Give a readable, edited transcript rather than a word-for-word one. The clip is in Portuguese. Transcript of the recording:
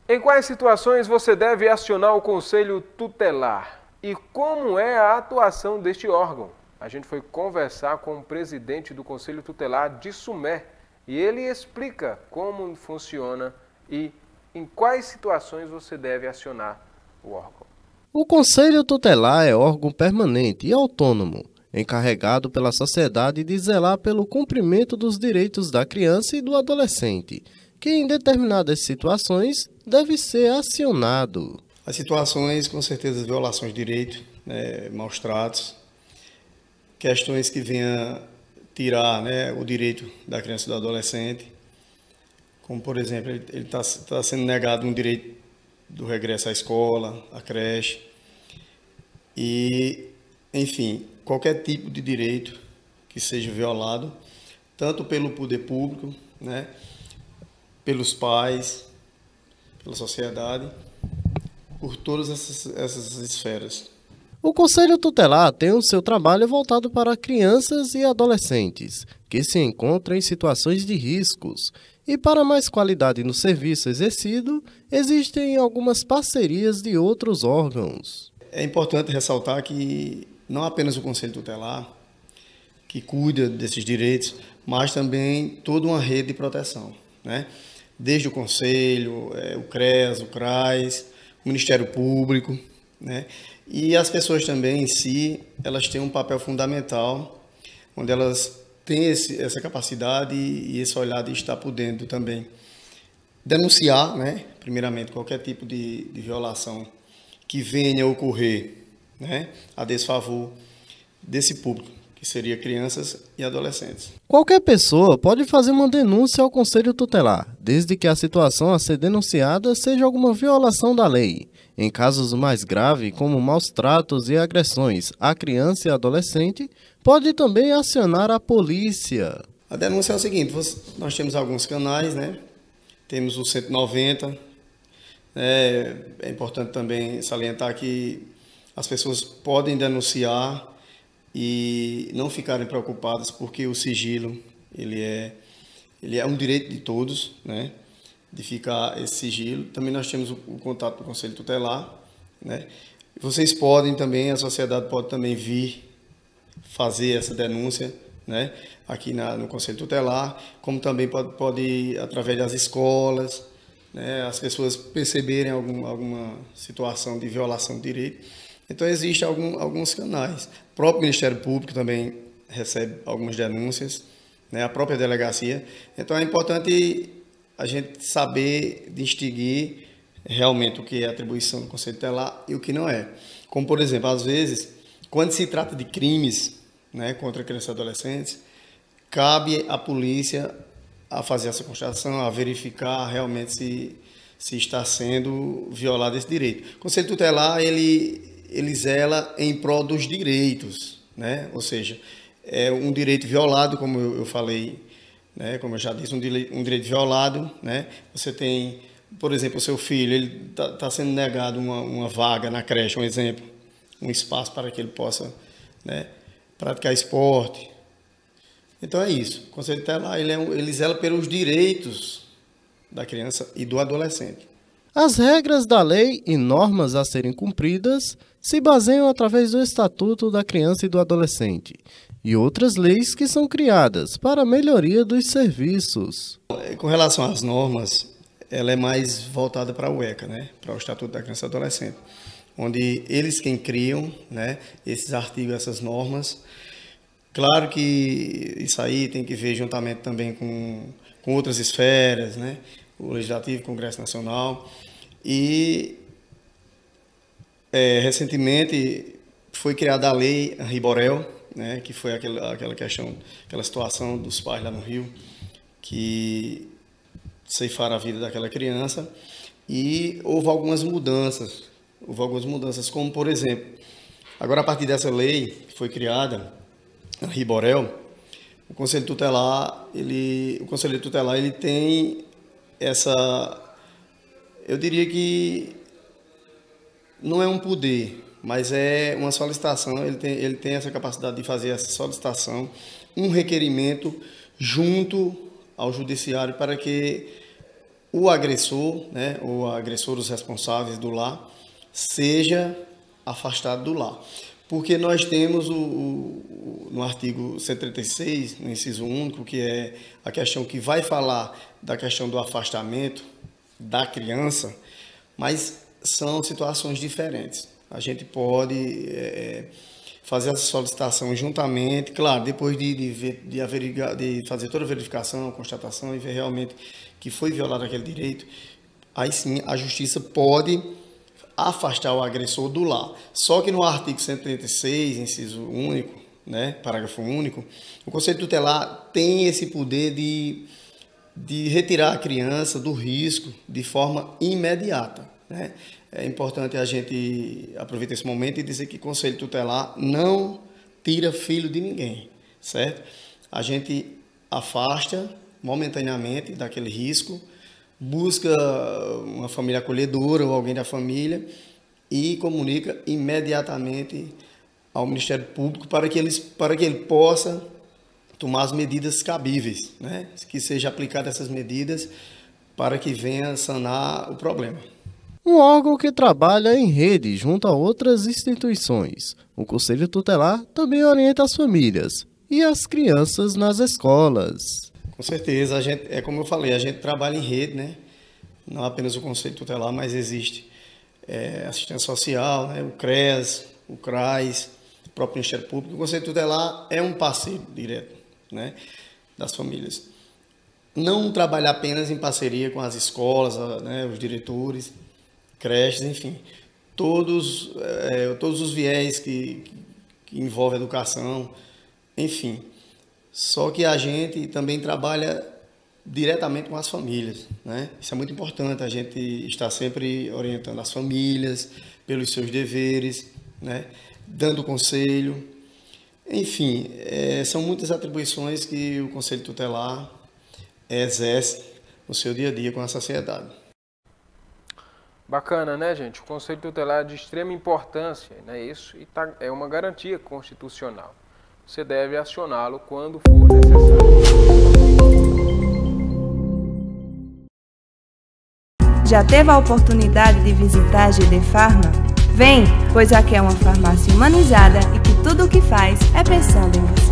Em quais situações você deve acionar o Conselho Tutelar? E como é a atuação deste órgão? A gente foi conversar com o presidente do Conselho Tutelar de Sumé e ele explica como funciona e em quais situações você deve acionar o órgão. O Conselho Tutelar é órgão permanente e autônomo, encarregado pela sociedade de zelar pelo cumprimento dos direitos da criança e do adolescente, que em determinadas situações deve ser acionado. As situações, com certeza, violações de direito, maus tratos, questões que venham tirar, o direito da criança e do adolescente, como, por exemplo, ele está sendo negado um direito do regresso à escola, à creche, e, enfim, qualquer tipo de direito que seja violado, tanto pelo poder público, pelos pais, pela sociedade, por todas essas esferas. O Conselho Tutelar tem o seu trabalho voltado para crianças e adolescentes, que se encontram em situações de riscos. E para mais qualidade no serviço exercido, existem algumas parcerias de outros órgãos. É importante ressaltar que não apenas o Conselho Tutelar, que cuida desses direitos, mas também toda uma rede de proteção, Desde o Conselho, o CREAS, o CRAS, o Ministério Público, E as pessoas também em si, elas têm um papel fundamental, onde elas têm essa capacidade e esse olhar de estar podendo também denunciar, primeiramente, qualquer tipo de violação que venha a ocorrer, a desfavor desse público, que seria crianças e adolescentes. Qualquer pessoa pode fazer uma denúncia ao Conselho Tutelar, desde que a situação a ser denunciada seja alguma violação da lei. Em casos mais graves, como maus tratos e agressões à criança e adolescente, pode também acionar a polícia. A denúncia é o seguinte, nós temos alguns canais, Temos o 190, é importante também salientar que as pessoas podem denunciar e não ficarem preocupadas, porque o sigilo ele é um direito de todos, de ficar esse sigilo. Também nós temos o contato do Conselho Tutelar, Vocês podem também, a sociedade pode também vir fazer essa denúncia, aqui no Conselho Tutelar, como também pode ir através das escolas, as pessoas perceberem alguma situação de violação de direito. Então, existem alguns canais. O próprio Ministério Público também recebe algumas denúncias, a própria delegacia. Então, é importante a gente saber distinguir realmente o que é atribuição do Conselho Tutelar e o que não é. Como, por exemplo, às vezes, quando se trata de crimes contra crianças e adolescentes, cabe à polícia a fazer essa constatação, a verificar realmente se está sendo violado esse direito. O Conselho Tutelar, ele zela em prol dos direitos, Ou seja, é um direito violado, como eu falei, como eu já disse, um direito violado, Você tem, por exemplo, o seu filho, ele está sendo negado uma vaga na creche, um exemplo, um espaço para que ele possa, praticar esporte. Então é isso. O Conselho Tutelar, ele zela pelos direitos da criança e do adolescente. As regras da lei e normas a serem cumpridas se baseiam através do Estatuto da Criança e do Adolescente e outras leis que são criadas para a melhoria dos serviços. Com relação às normas, ela é mais voltada para o ECA, para o Estatuto da Criança e do Adolescente, onde eles quem criam, esses artigos, essas normas. Claro que isso aí tem que ver juntamente também com outras esferas, o Legislativo, o Congresso Nacional. E recentemente foi criada a Lei Henri Borel, que foi aquela situação dos pais lá no Rio, que ceifaram a vida daquela criança. E houve algumas mudanças, como, por exemplo, agora a partir dessa lei que foi criada, Henri Borel, o Conselho Tutelar, ele tem essa, eu diria que não é um poder, mas é uma solicitação, ele tem essa capacidade de fazer essa solicitação, um requerimento junto ao judiciário para que o agressor, né, o agressor, os responsáveis do lar, seja afastado do lar. Porque nós temos no artigo 136, no inciso único, que é a questão que vai falar da questão do afastamento da criança, mas são situações diferentes. A gente pode fazer essa solicitação juntamente, claro, depois de fazer toda a verificação, constatação e ver realmente que foi violado aquele direito, aí sim a justiça pode afastar o agressor do lar. Só que no artigo 136, inciso único, né, parágrafo único, o Conselho Tutelar tem esse poder de retirar a criança do risco de forma imediata, né? É importante a gente aproveitar esse momento e dizer que o Conselho Tutelar não tira filho de ninguém, certo? A gente afasta momentaneamente daquele risco, busca uma família acolhedora ou alguém da família e comunica imediatamente ao Ministério Público para que ele possa tomar as medidas cabíveis, né? Que seja aplicada essas medidas para que venha sanar o problema. Um órgão que trabalha em rede junto a outras instituições. O Conselho Tutelar também orienta as famílias e as crianças nas escolas. Com certeza, como eu falei, a gente trabalha em rede, né? Não apenas o Conselho Tutelar, mas existe assistência social, né? O CREAS, o CRAS, o próprio Ministério Público. O Conselho Tutelar é um parceiro direto, né, das famílias. Não trabalhar apenas em parceria com as escolas, né, os diretores, creches, enfim, todos os viés que envolvem a educação, enfim. Só que a gente também trabalha diretamente com as famílias, né? Isso é muito importante, a gente está sempre orientando as famílias pelos seus deveres, né? Dando conselho, enfim, são muitas atribuições que o Conselho Tutelar exerce no seu dia a dia com a sociedade. Bacana, né, gente? O Conselho Tutelar é de extrema importância, né? Isso é uma garantia constitucional. Você deve acioná-lo quando for necessário. Já teve a oportunidade de visitar a GD Farma? Vem, pois aqui é uma farmácia humanizada e que tudo o que faz é pensando em você.